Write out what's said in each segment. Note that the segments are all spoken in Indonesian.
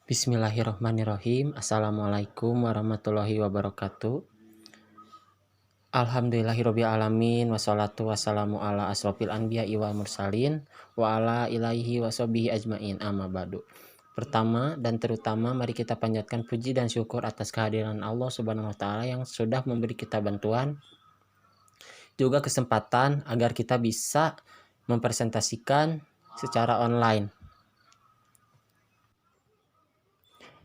Bismillahirrahmanirrahim. Assalamualaikum warahmatullahi wabarakatuh. Alhamdulillahirabbil alamin wassalatu wassalamu ala asrofil anbiya'i wal mursalin wa ala ilaihi washabihi ajmain amma ba'du. Pertama dan terutama mari kita panjatkan puji dan syukur atas kehadiran Allah Subhanahu wa taala yang sudah memberi kita bantuan juga kesempatan agar kita bisa mempresentasikan secara online.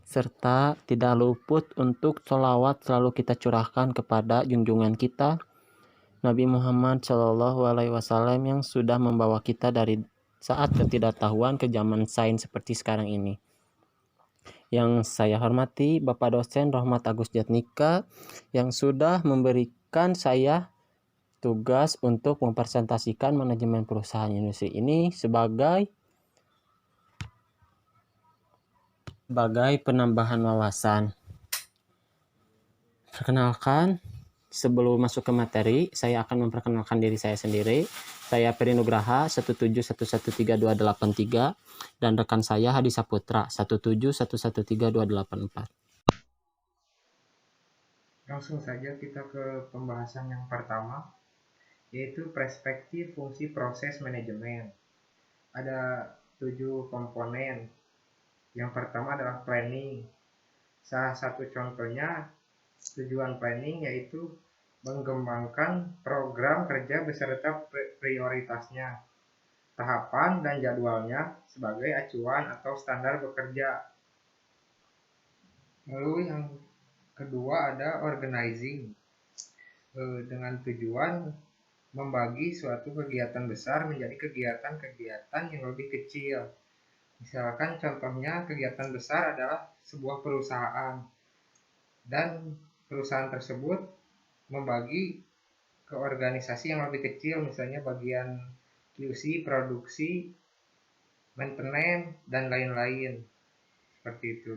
Serta tidak luput untuk sholawat selalu kita curahkan kepada junjungan kita Nabi Muhammad Shallallahu Alaihi Wasallam yang sudah membawa kita dari saat ketidaktahuan ke zaman sains seperti sekarang ini. Yang saya hormati Bapak dosen Rohmat Agus Jatnika yang sudah memberikan saya tugas untuk mempresentasikan manajemen perusahaan industri ini sebagai penambahan wawasan. Perkenalkan, sebelum masuk ke materi, saya akan memperkenalkan diri saya sendiri. Saya Peri Nugraha 171132283 dan rekan saya Hadi Saputra 171132284. Langsung saja kita ke pembahasan yang pertama, yaitu perspektif fungsi proses manajemen. Ada 7 komponen. Yang pertama adalah planning. Salah satu contohnya tujuan planning yaitu mengembangkan program kerja beserta prioritasnya, tahapan dan jadwalnya sebagai acuan atau standar bekerja. Lalu yang kedua ada organizing, dengan tujuan membagi suatu kegiatan besar menjadi kegiatan-kegiatan yang lebih kecil. Misalkan contohnya kegiatan besar adalah sebuah perusahaan dan perusahaan tersebut membagi ke organisasi yang lebih kecil, misalnya bagian QC, produksi, maintenance, dan lain-lain. Seperti itu.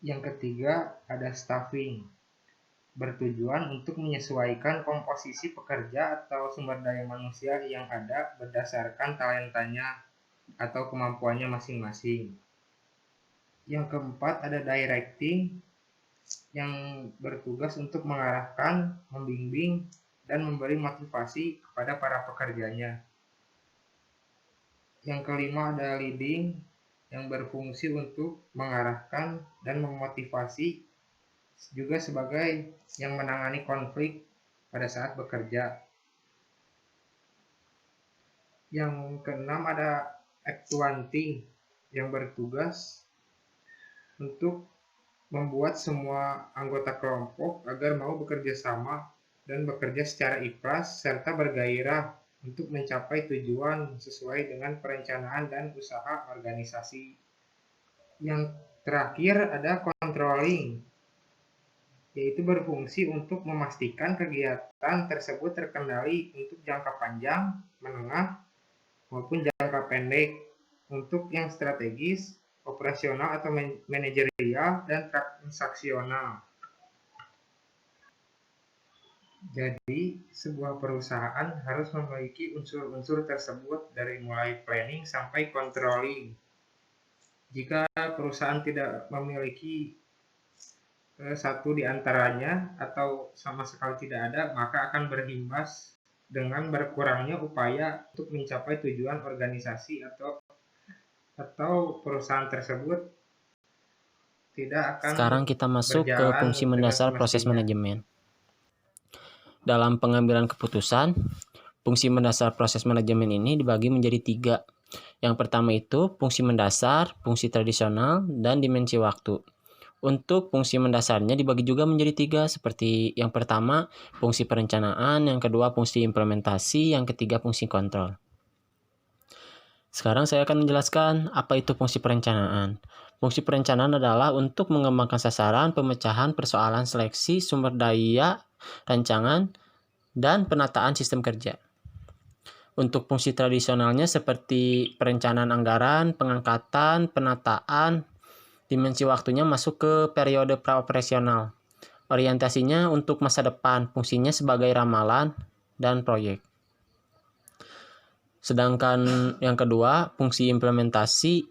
Yang ketiga ada staffing, bertujuan untuk menyesuaikan komposisi pekerja atau sumber daya manusia yang ada berdasarkan talentanya atau kemampuannya masing-masing. Yang keempat ada directing, yang bertugas untuk mengarahkan, membimbing, dan memberi motivasi kepada para pekerjanya. Yang kelima ada leading, yang berfungsi untuk mengarahkan dan memotivasi, juga sebagai yang menangani konflik pada saat bekerja. Yang keenam ada accounting, yang bertugas untuk membuat semua anggota kelompok agar mau bekerja sama dan bekerja secara ikhlas serta bergairah untuk mencapai tujuan sesuai dengan perencanaan dan usaha organisasi. Yang terakhir ada controlling, yaitu berfungsi untuk memastikan kegiatan tersebut terkendali untuk jangka panjang, menengah, maupun jangka pendek untuk yang strategis, operasional atau manajerial, dan transaksional. Jadi, sebuah perusahaan harus memiliki unsur-unsur tersebut dari mulai planning sampai controlling. Jika perusahaan tidak memiliki satu di antaranya atau sama sekali tidak ada, maka akan berimbas dengan berkurangnya upaya untuk mencapai tujuan organisasi atau perusahaan tersebut tidak akan. Sekarang kita masuk ke fungsi mendasar proses manajemen. Dalam pengambilan keputusan, fungsi mendasar proses manajemen ini dibagi menjadi 3. Yang pertama itu fungsi mendasar, fungsi tradisional, dan dimensi waktu. Untuk fungsi mendasarnya dibagi juga menjadi 3, seperti yang pertama fungsi perencanaan, yang kedua fungsi implementasi, yang ketiga fungsi kontrol. Sekarang saya akan menjelaskan apa itu fungsi perencanaan. Fungsi perencanaan adalah untuk mengembangkan sasaran, pemecahan persoalan seleksi, sumber daya, rancangan, dan penataan sistem kerja. Untuk fungsi tradisionalnya seperti perencanaan anggaran, pengangkatan, penataan, dimensi waktunya masuk ke periode praoperasional. Orientasinya untuk masa depan, fungsinya sebagai ramalan dan proyek. Sedangkan yang kedua, fungsi implementasi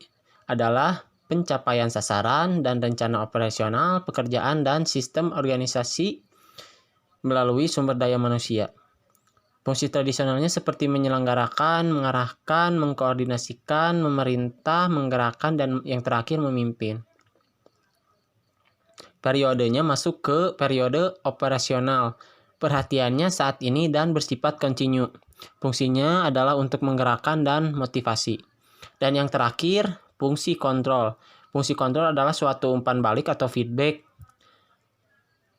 adalah pencapaian sasaran dan rencana operasional, pekerjaan, dan sistem organisasi melalui sumber daya manusia. Fungsi tradisionalnya seperti menyelenggarakan, mengarahkan, mengkoordinasikan, memerintah, menggerakkan, dan yang terakhir memimpin. Periodenya masuk ke periode operasional. Perhatiannya saat ini dan bersifat kontinu. Fungsinya adalah untuk menggerakkan dan motivasi. Dan yang terakhir, fungsi kontrol. Fungsi kontrol adalah suatu umpan balik atau feedback,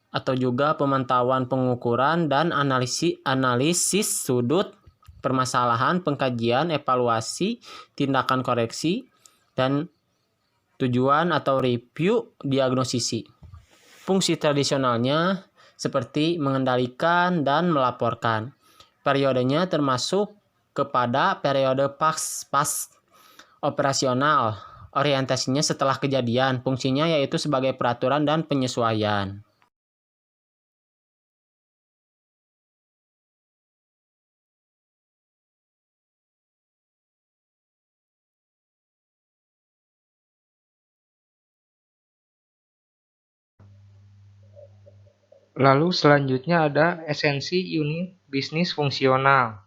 atau juga pemantauan, pengukuran, dan analisis sudut permasalahan, pengkajian, evaluasi, tindakan koreksi, dan tujuan atau review diagnosisi. Fungsi tradisionalnya seperti mengendalikan dan melaporkan. Periodenya termasuk kepada periode pas operasional. Orientasinya setelah kejadian. Fungsinya yaitu sebagai peraturan dan penyesuaian. Lalu selanjutnya ada esensi unit bisnis fungsional.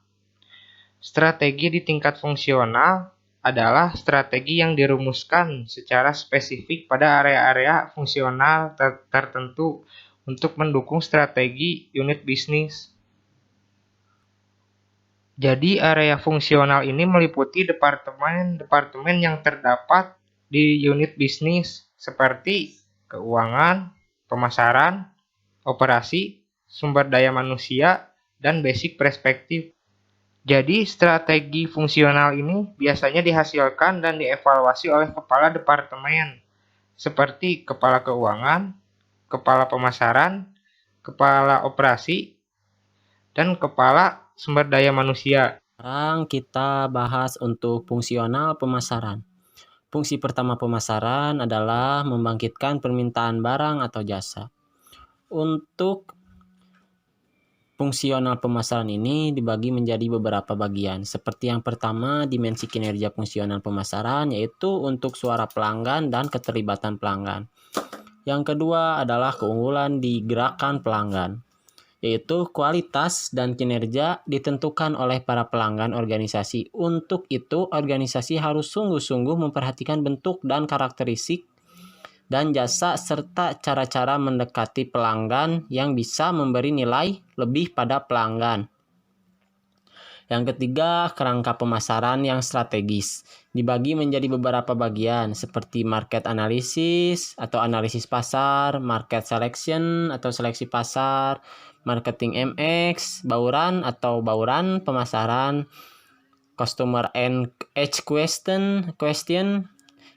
Strategi di tingkat fungsional adalah strategi yang dirumuskan secara spesifik pada area-area fungsional tertentu untuk mendukung strategi unit bisnis. Jadi area fungsional ini meliputi departemen-departemen yang terdapat di unit bisnis seperti keuangan, pemasaran, operasi, sumber daya manusia, dan basic perspektif. Jadi strategi fungsional ini biasanya dihasilkan dan dievaluasi oleh kepala departemen seperti kepala keuangan, kepala pemasaran, kepala operasi, dan kepala sumber daya manusia. Sekarang kita bahas untuk fungsional pemasaran. Fungsi pertama pemasaran adalah membangkitkan permintaan barang atau jasa. Untuk fungsional pemasaran ini dibagi menjadi beberapa bagian. Seperti yang pertama, dimensi kinerja fungsional pemasaran, yaitu untuk suara pelanggan dan keterlibatan pelanggan. Yang kedua adalah keunggulan di gerakan pelanggan, yaitu kualitas dan kinerja ditentukan oleh para pelanggan organisasi. Untuk itu, organisasi harus sungguh-sungguh memperhatikan bentuk dan karakteristik dan jasa serta cara-cara mendekati pelanggan yang bisa memberi nilai lebih pada pelanggan. Yang ketiga, kerangka pemasaran yang strategis. Dibagi menjadi beberapa bagian seperti market analysis atau analisis pasar, market selection atau seleksi pasar, marketing MX, bauran atau bauran pemasaran, customer edge question,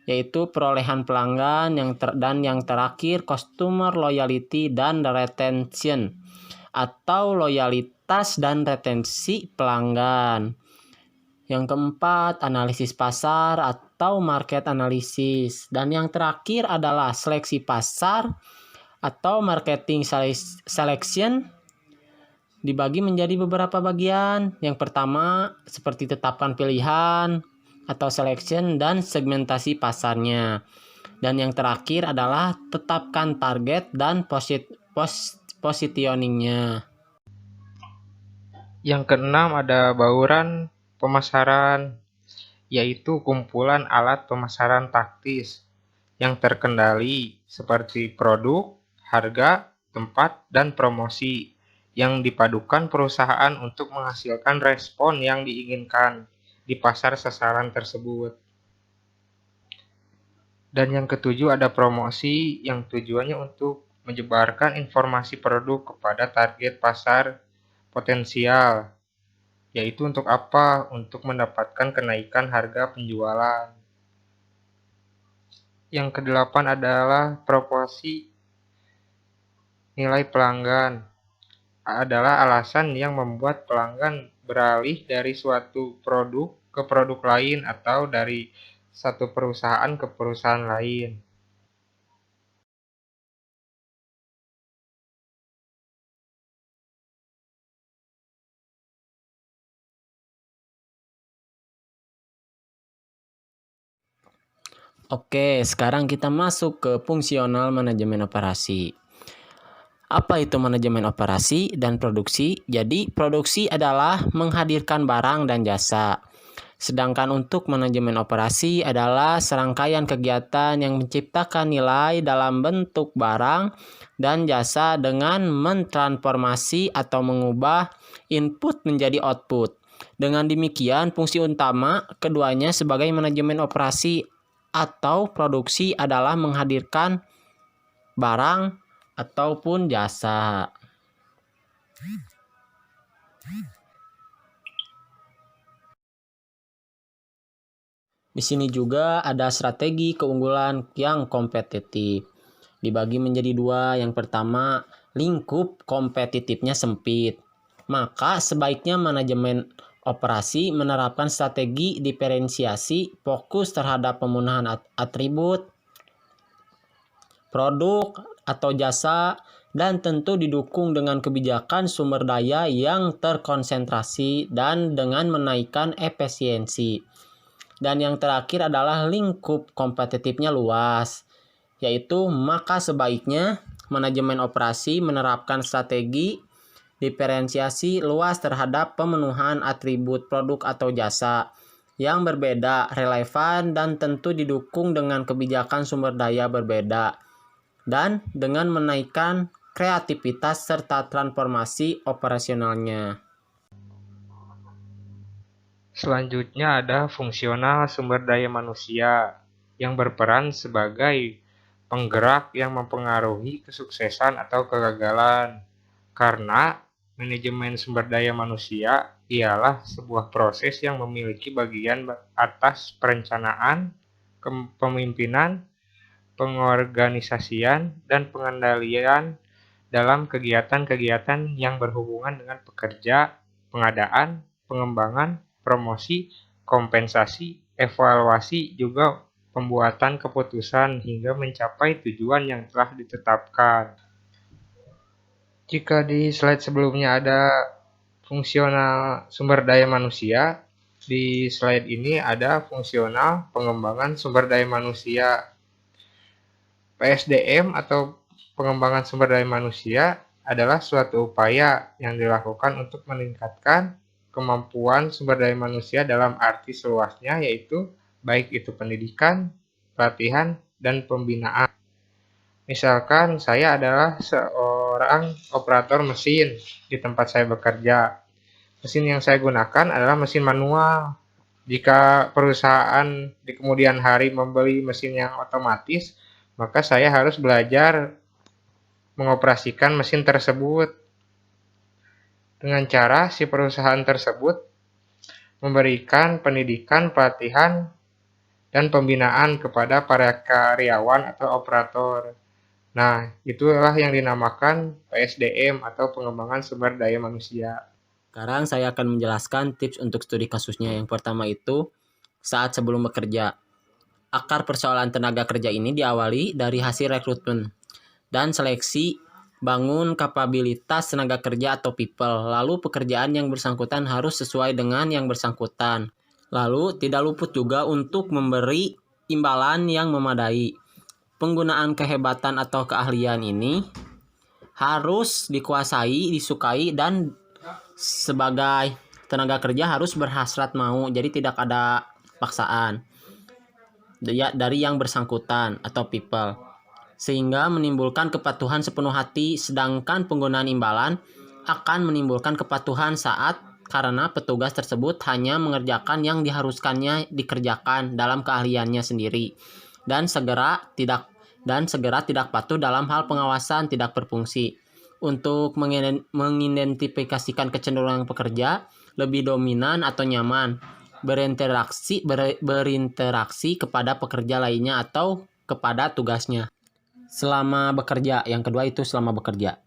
yaitu perolehan pelanggan, dan yang terakhir customer loyalty dan retention atau loyalitas dan retensi pelanggan. Yang keempat, analisis pasar atau market analysis. Dan yang terakhir adalah seleksi pasar atau marketing selection. Dibagi menjadi beberapa bagian. Yang pertama, seperti tetapkan pilihan atau selection dan segmentasi pasarnya. Dan yang terakhir adalah tetapkan target dan positioningnya. Yang keenam ada bauran pemasaran, yaitu kumpulan alat pemasaran taktis yang terkendali seperti produk, harga, tempat, dan promosi yang dipadukan perusahaan untuk menghasilkan respon yang diinginkan di pasar sasaran tersebut. Dan yang ketujuh ada promosi yang tujuannya untuk menyebarkan informasi produk kepada target pasar potensial, yaitu untuk apa? Untuk mendapatkan kenaikan harga penjualan. Yang kedelapan adalah proporsi nilai pelanggan. Adalah alasan yang membuat pelanggan beralih dari suatu produk ke produk lain atau dari satu perusahaan ke perusahaan lain. Oke, sekarang kita masuk ke fungsional manajemen operasi. Apa itu manajemen operasi dan produksi? Jadi, produksi adalah menghadirkan barang dan jasa. Sedangkan untuk manajemen operasi adalah serangkaian kegiatan yang menciptakan nilai dalam bentuk barang dan jasa dengan mentransformasi atau mengubah input menjadi output. Dengan demikian, fungsi utama keduanya sebagai manajemen operasi atau produksi adalah menghadirkan barang ataupun jasa. Di sini juga ada strategi keunggulan yang kompetitif. Dibagi menjadi dua. Yang pertama, lingkup kompetitifnya sempit. Maka sebaiknya manajemen operasi menerapkan strategi diferensiasi fokus terhadap pemenuhan atribut, produk atau jasa, dan tentu didukung dengan kebijakan sumber daya yang terkonsentrasi dan dengan menaikkan efisiensi. Dan yang terakhir adalah lingkup kompetitifnya luas, yaitu maka sebaiknya manajemen operasi menerapkan strategi diferensiasi luas terhadap pemenuhan atribut produk atau jasa yang berbeda, relevan, dan tentu didukung dengan kebijakan sumber daya berbeda, dan dengan menaikkan kreativitas serta transformasi operasionalnya. Selanjutnya ada fungsional sumber daya manusia yang berperan sebagai penggerak yang mempengaruhi kesuksesan atau kegagalan. Karena manajemen sumber daya manusia ialah sebuah proses yang memiliki bagian atas perencanaan, kepemimpinan, pengorganisasian, dan pengendalian dalam kegiatan-kegiatan yang berhubungan dengan pekerja, pengadaan, pengembangan, promosi, kompensasi, evaluasi, juga pembuatan keputusan hingga mencapai tujuan yang telah ditetapkan. Jika di slide sebelumnya ada fungsional sumber daya manusia, di slide ini ada fungsional pengembangan sumber daya manusia. PSDM atau pengembangan sumber daya manusia adalah suatu upaya yang dilakukan untuk meningkatkan kemampuan sumber daya manusia dalam arti seluasnya, yaitu baik itu pendidikan, pelatihan, dan pembinaan. Misalkan saya adalah seorang operator mesin di tempat saya bekerja. Mesin yang saya gunakan adalah mesin manual. Jika perusahaan di kemudian hari membeli mesin yang otomatis, maka saya harus belajar mengoperasikan mesin tersebut. Dengan cara si perusahaan tersebut memberikan pendidikan, pelatihan, dan pembinaan kepada para karyawan atau operator. Nah, itulah yang dinamakan PSDM atau pengembangan sumber daya manusia. Sekarang saya akan menjelaskan tips untuk studi kasusnya. Yang pertama itu saat sebelum bekerja. Akar persoalan tenaga kerja ini diawali dari hasil rekrutmen dan seleksi bangun kapabilitas tenaga kerja atau people. Lalu pekerjaan yang bersangkutan harus sesuai dengan yang bersangkutan. Lalu tidak luput juga untuk memberi imbalan yang memadai. Penggunaan kehebatan atau keahlian ini harus dikuasai, disukai, dan sebagai tenaga kerja harus berhasrat mau. Jadi tidak ada paksaan dari yang bersangkutan atau people, sehingga menimbulkan kepatuhan sepenuh hati. Sedangkan penggunaan imbalan akan menimbulkan kepatuhan saat karena petugas tersebut hanya mengerjakan yang diharuskannya dikerjakan dalam keahliannya sendiri dan segera tidak patuh dalam hal pengawasan tidak berfungsi. Untuk mengidentifikasikan kecenderungan pekerja lebih dominan atau nyaman berinteraksi kepada pekerja lainnya atau kepada tugasnya selama bekerja. Yang kedua itu selama bekerja.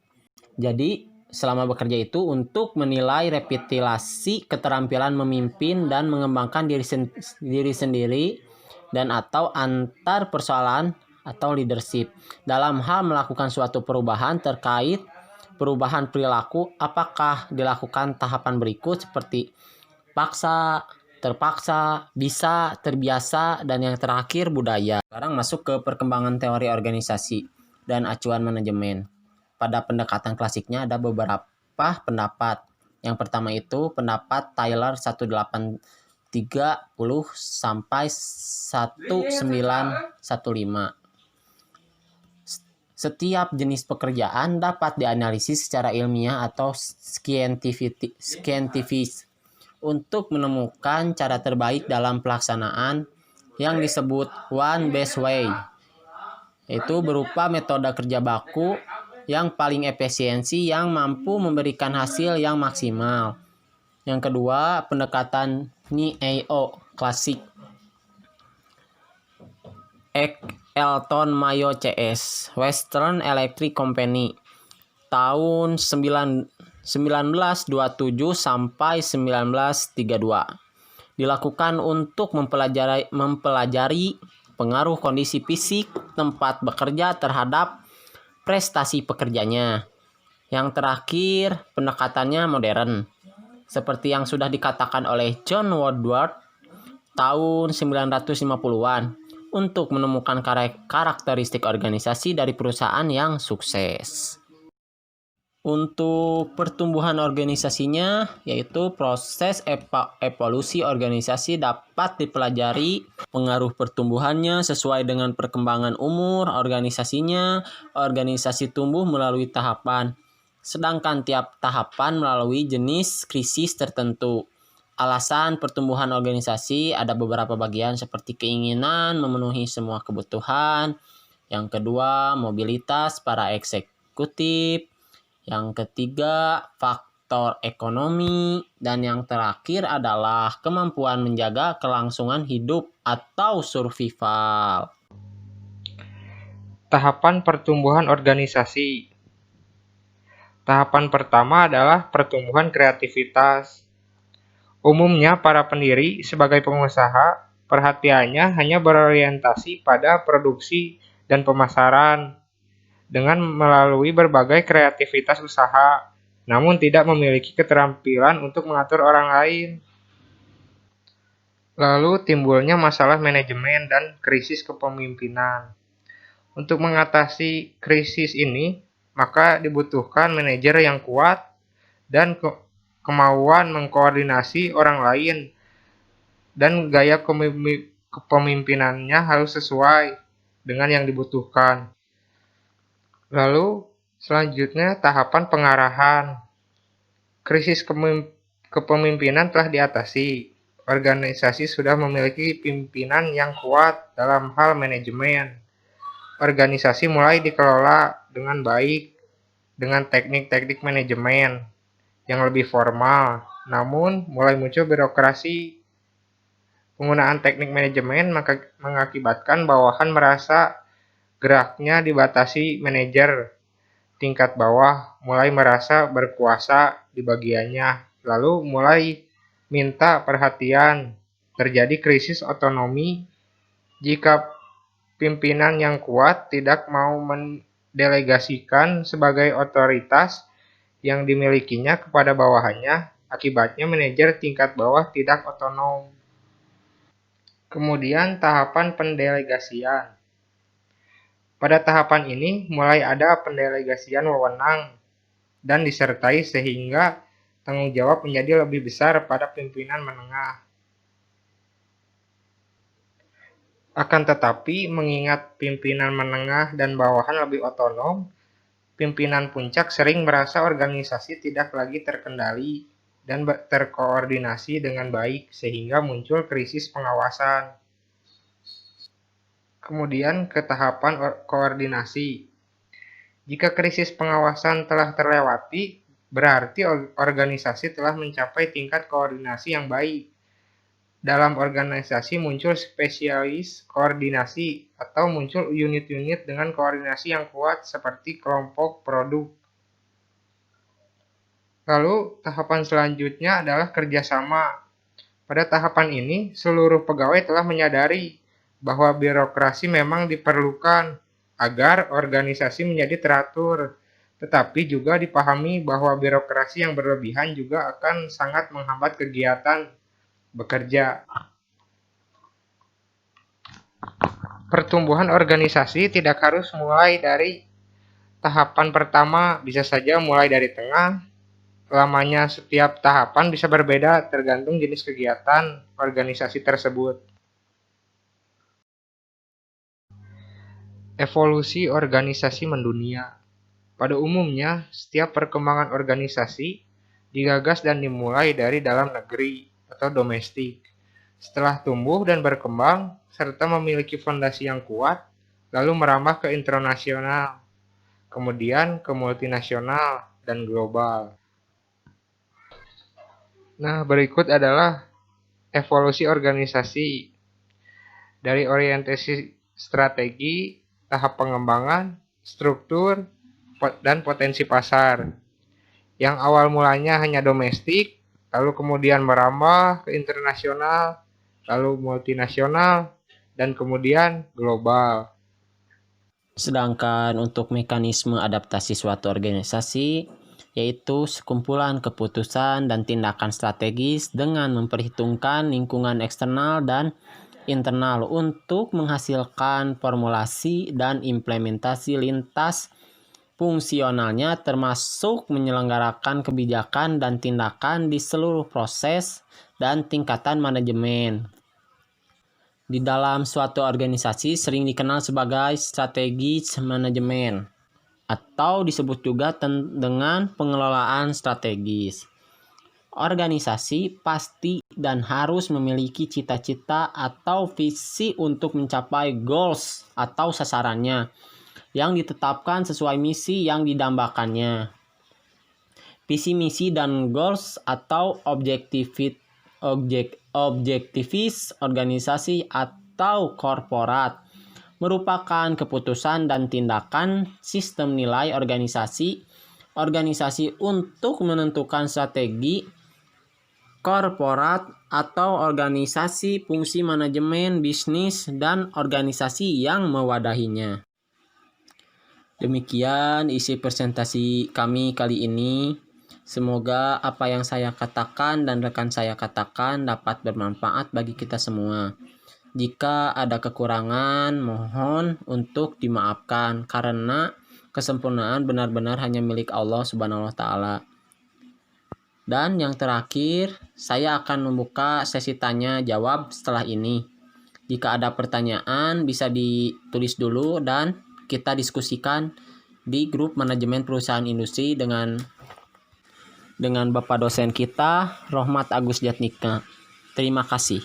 Jadi selama bekerja itu untuk menilai revitalisasi keterampilan memimpin dan mengembangkan diri sendiri dan atau antar persoalan atau leadership. Dalam hal melakukan suatu perubahan terkait perubahan perilaku, apakah dilakukan tahapan berikut seperti paksa, terpaksa, bisa, terbiasa, dan yang terakhir budaya. Sekarang masuk ke perkembangan teori organisasi dan acuan manajemen. Pada pendekatan klasiknya ada beberapa pendapat. Yang pertama itu pendapat Taylor 1830 sampai 1915. Setiap jenis pekerjaan dapat dianalisis secara ilmiah atau scientific untuk menemukan cara terbaik dalam pelaksanaan yang disebut one best way, yaitu berupa metode kerja baku yang paling efisiensi yang mampu memberikan hasil yang maksimal. Yang kedua, pendekatan NEO klasik. Elton Mayo CS, Western Electric Company, tahun 1927 sampai 1932. Dilakukan untuk mempelajari pengaruh kondisi fisik tempat bekerja terhadap prestasi pekerjanya. Yang terakhir, pendekatannya modern. Seperti yang sudah dikatakan oleh John Woodward tahun 1950-an untuk menemukan karakteristik organisasi dari perusahaan yang sukses. Untuk pertumbuhan organisasinya, yaitu proses evolusi organisasi dapat dipelajari pengaruh pertumbuhannya sesuai dengan perkembangan umur organisasinya. Organisasi tumbuh melalui tahapan, sedangkan tiap tahapan melalui jenis krisis tertentu. Alasan pertumbuhan organisasi ada beberapa bagian seperti keinginan memenuhi semua kebutuhan. Yang kedua, mobilitas para eksekutif. Yang ketiga, faktor ekonomi. Dan yang terakhir adalah kemampuan menjaga kelangsungan hidup atau survival. Tahapan pertumbuhan organisasi. Tahapan pertama adalah pertumbuhan kreativitas. Umumnya para pendiri sebagai pengusaha, perhatiannya hanya berorientasi pada produksi dan pemasaran dengan melalui berbagai kreativitas usaha, namun tidak memiliki keterampilan untuk mengatur orang lain. Lalu timbulnya masalah manajemen dan krisis kepemimpinan. Untuk mengatasi krisis ini, maka dibutuhkan manajer yang kuat dan kemauan mengkoordinasi orang lain, dan gaya kepemimpinannya harus sesuai dengan yang dibutuhkan. Lalu selanjutnya tahapan pengarahan. Krisis kepemimpinan telah diatasi. Organisasi sudah memiliki pimpinan yang kuat dalam hal manajemen. Organisasi mulai dikelola dengan baik dengan teknik-teknik manajemen yang lebih formal, namun mulai muncul birokrasi. Penggunaan teknik manajemen mengakibatkan bawahan merasa geraknya dibatasi manajer. Tingkat bawah mulai merasa berkuasa di bagiannya, lalu mulai minta perhatian. Terjadi krisis otonomi jika pimpinan yang kuat tidak mau mendelegasikan sebagai otoritas yang dimilikinya kepada bawahannya, akibatnya manajer tingkat bawah tidak otonom. Kemudian tahapan pendelegasian. Pada tahapan ini mulai ada pendelegasian wewenang dan disertai sehingga tanggung jawab menjadi lebih besar pada pimpinan menengah. Akan tetapi mengingat pimpinan menengah dan bawahan lebih otonom, pimpinan puncak sering merasa organisasi tidak lagi terkendali dan terkoordinasi dengan baik sehingga muncul krisis pengawasan. Kemudian ke tahapan koordinasi. Jika krisis pengawasan telah terlewati, berarti organisasi telah mencapai tingkat koordinasi yang baik. Dalam organisasi muncul spesialis koordinasi atau muncul unit-unit dengan koordinasi yang kuat seperti kelompok produk. Lalu tahapan selanjutnya adalah kerjasama. Pada tahapan ini, seluruh pegawai telah menyadari bahwa birokrasi memang diperlukan agar organisasi menjadi teratur, tetapi juga dipahami bahwa birokrasi yang berlebihan juga akan sangat menghambat kegiatan bekerja. Pertumbuhan organisasi tidak harus mulai dari tahapan pertama, bisa saja mulai dari tengah. Lamanya setiap tahapan bisa berbeda tergantung jenis kegiatan organisasi tersebut. Evolusi organisasi mendunia. Pada umumnya, setiap perkembangan organisasi digagas dan dimulai dari dalam negeri atau domestik. Setelah tumbuh dan berkembang, serta memiliki fondasi yang kuat, lalu merambah ke internasional, kemudian ke multinasional dan global. Nah, berikut adalah evolusi organisasi dari orientasi strategi, tahap pengembangan, struktur, dan potensi pasar. Yang awal mulanya hanya domestik, lalu kemudian merambah ke internasional, lalu multinasional, dan kemudian global. Sedangkan untuk mekanisme adaptasi suatu organisasi, yaitu sekumpulan keputusan dan tindakan strategis dengan memperhitungkan lingkungan eksternal dan internal untuk menghasilkan formulasi dan implementasi lintas fungsionalnya, termasuk menyelenggarakan kebijakan dan tindakan di seluruh proses dan tingkatan manajemen. Di dalam suatu organisasi sering dikenal sebagai strategi manajemen atau disebut juga dengan pengelolaan strategis. Organisasi pasti dan harus memiliki cita-cita atau visi untuk mencapai goals atau sasarannya yang ditetapkan sesuai misi yang didambakannya. Visi misi dan goals atau objektivis organisasi atau korporat merupakan keputusan dan tindakan sistem nilai organisasi untuk menentukan strategi korporat atau organisasi, fungsi manajemen bisnis dan organisasi yang mewadahinya. Demikian isi presentasi kami kali ini. Semoga apa yang saya katakan dan rekan saya katakan dapat bermanfaat bagi kita semua. Jika ada kekurangan, mohon untuk dimaafkan karena kesempurnaan benar-benar hanya milik Allah Subhanahu wa taala. Dan yang terakhir, saya akan membuka sesi tanya jawab setelah ini. Jika ada pertanyaan bisa ditulis dulu dan kita diskusikan di grup manajemen perusahaan industri dengan Bapak dosen kita, Rohmat Agus Jatnika. Terima kasih.